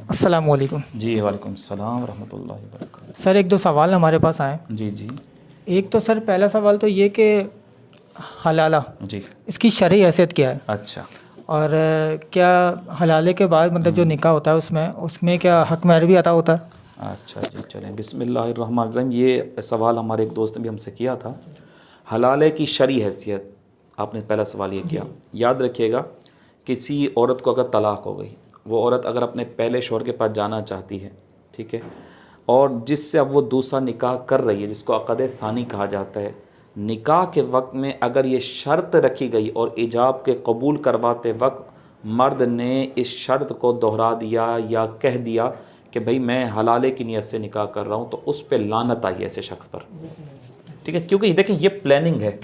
السلام علیکم. جی وعلیکم السلام ورحمۃ اللہ وبرکاتہ. سر ایک دو سوال ہمارے پاس آئے. جی جی ایک تو سر پہلا سوال تو یہ کہ حلالہ جی. اس کی شرعی حیثیت کیا ہے؟ اچھا. اور کیا حلالے کے بعد مطلب جو نکاح ہوتا ہے اس میں کیا حق مہر بھی عطا ہوتا ہے؟ اچھا جی چلیں. بسم اللہ الرحمن الرحیم. یہ سوال ہمارے ایک دوست نے بھی ہم سے کیا تھا. حلالے کی شرعی حیثیت آپ نے پہلا سوال یہ کیا. یاد رکھیے گا کسی عورت کو اگر طلاق ہو گئی، وہ عورت اگر اپنے پہلے شوہر کے پاس جانا چاہتی ہے، ٹھیک ہے، اور جس سے اب وہ دوسرا نکاح کر رہی ہے جس کو عقد ثانی کہا جاتا ہے، نکاح کے وقت میں اگر یہ شرط رکھی گئی اور ایجاب کے قبول کرواتے وقت مرد نے اس شرط کو دہرا دیا یا کہہ دیا کہ بھئی میں حلالے کی نیت سے نکاح کر رہا ہوں، تو اس پہ لعنت آئی ایسے شخص پر. ٹھیک ہے، کیونکہ دیکھیں یہ پلاننگ ہے،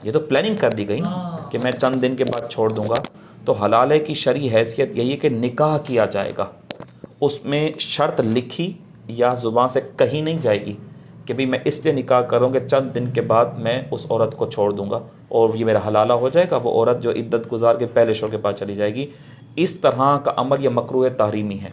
یہ تو پلاننگ کر دی گئی نا کہ میں چند دن کے بعد چھوڑ دوں گا. تو حلالے کی شرعی حیثیت یہی ہے کہ نکاح کیا جائے گا، اس میں شرط لکھی یا زبان سے کہیں نہیں جائے گی کہ بھئی میں اس لیے نکاح کروں کہ چند دن کے بعد میں اس عورت کو چھوڑ دوں گا اور یہ میرا حلالہ ہو جائے گا. وہ عورت جو عدت گزار کے پہلے شوہر کے پاس چلی جائے گی. اس طرح کا عمل یہ مکروہ تحریمی ہے.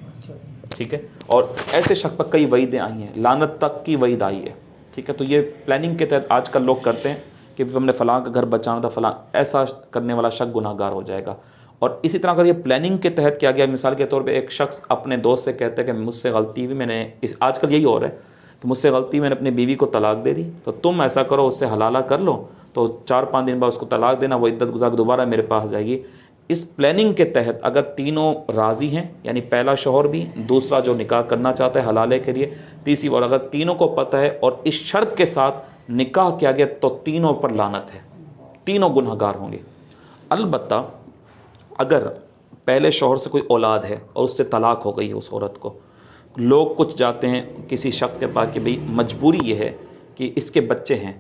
ٹھیک ہے، اور ایسے شخص پر کئی وعیدیں آئی ہیں، لعنت تک کی وعید آئی ہے. ٹھیک ہے، تو یہ پلاننگ کے تحت آج کل لوگ کرتے ہیں کہ ہم نے فلاں کا گھر بچانا تھا، فلاں ایسا کرنے والا شخص گناہ گار ہو جائے گا. اور اسی طرح اگر یہ پلاننگ کے تحت کیا گیا، مثال کے طور پہ ایک شخص اپنے دوست سے کہتا ہے کہ مجھ سے غلطی ہوئی، میں نے آج کل یہی ہو رہا ہے کہ مجھ سے غلطی میں نے اپنی بیوی کو طلاق دے دی، تو تم ایسا کرو اس سے حلالہ کر لو، تو 4-5 دن بعد اس کو طلاق دینا، وہ عدت گزار دوبارہ میرے پاس جائے گی. اس پلاننگ کے تحت اگر تینوں راضی ہیں، یعنی پہلا شوہر بھی، دوسرا جو نکاح کرنا چاہتا ہے حلالے کے لیے، تیسری، اور اگر تینوں کو پتہ ہے اور اس شرط کے ساتھ نکاح کیا گیا، تو تینوں پر لعنت ہے، تینوں گناہ گار ہوں گے. البتہ اگر پہلے شوہر سے کوئی اولاد ہے اور اس سے طلاق ہو گئی ہے اس عورت کو، لوگ کچھ جاتے ہیں کسی شخص کے پاس کہ بھئی مجبوری یہ ہے کہ اس کے بچے ہیں،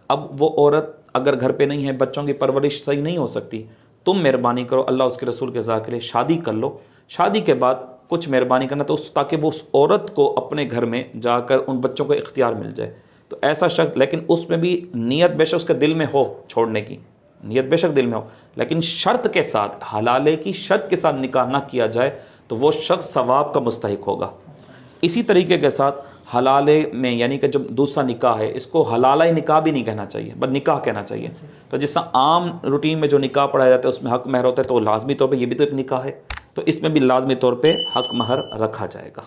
اب وہ عورت اگر گھر پہ نہیں ہے، بچوں کی پرورش صحیح نہیں ہو سکتی، تم مہربانی کرو اللہ اس کے رسول کے رضا کے لیے شادی کر لو، شادی کے بعد کچھ مہربانی کرنا تو تاکہ وہ اس عورت کو اپنے گھر میں جا کر ان بچوں کو اختیار مل جائے. تو ایسا شخص، لیکن اس میں بھی نیت بے شک اس کے دل میں ہو چھوڑنے کی، نیت بے شک دل میں ہو، لیکن شرط کے ساتھ، حلالے کی شرط کے ساتھ نکاح نہ کیا جائے تو وہ شخص ثواب کا مستحق ہوگا. اسی طریقے کے ساتھ حلالے میں، یعنی کہ جب دوسرا نکاح ہے، اس کو حلالہ نکاح بھی نہیں کہنا چاہیے، بس نکاح کہنا چاہیے. تو جس طرح عام روٹین میں جو نکاح پڑھایا جاتا ہے اس میں حق مہر ہوتا ہے، تو لازمی طور پہ یہ بھی تو ایک نکاح ہے، تو اس میں بھی لازمی طور پہ حق مہر رکھا جائے گا.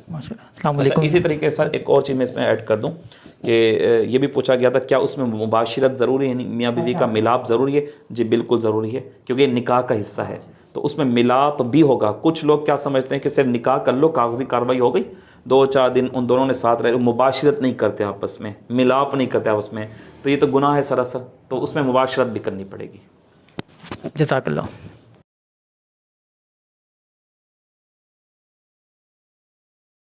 السلام علیکم. اسی طریقے سے ایک اور چیز میں اس میں ایڈ کر دوں کہ یہ بھی پوچھا گیا تھا کیا اس میں مباشرت ضروری ہے، یعنی میاں بیوی کا ملاپ ضروری ہے؟ جی بالکل ضروری ہے، کیونکہ یہ نکاح کا حصہ ہے، تو اس میں ملاپ بھی ہوگا. کچھ لوگ کیا سمجھتے ہیں کہ صرف نکاح کر لو، کاغذی کارروائی ہو گئی، 2-4 دن ان دونوں نے ساتھ رہے، مباشرت نہیں کرتے آپس میں، ملاپ نہیں کرتے آپس میں، تو یہ تو گناہ ہے سراسر، تو اس میں مباشرت بھی کرنی پڑے گی. جزاک اللہ.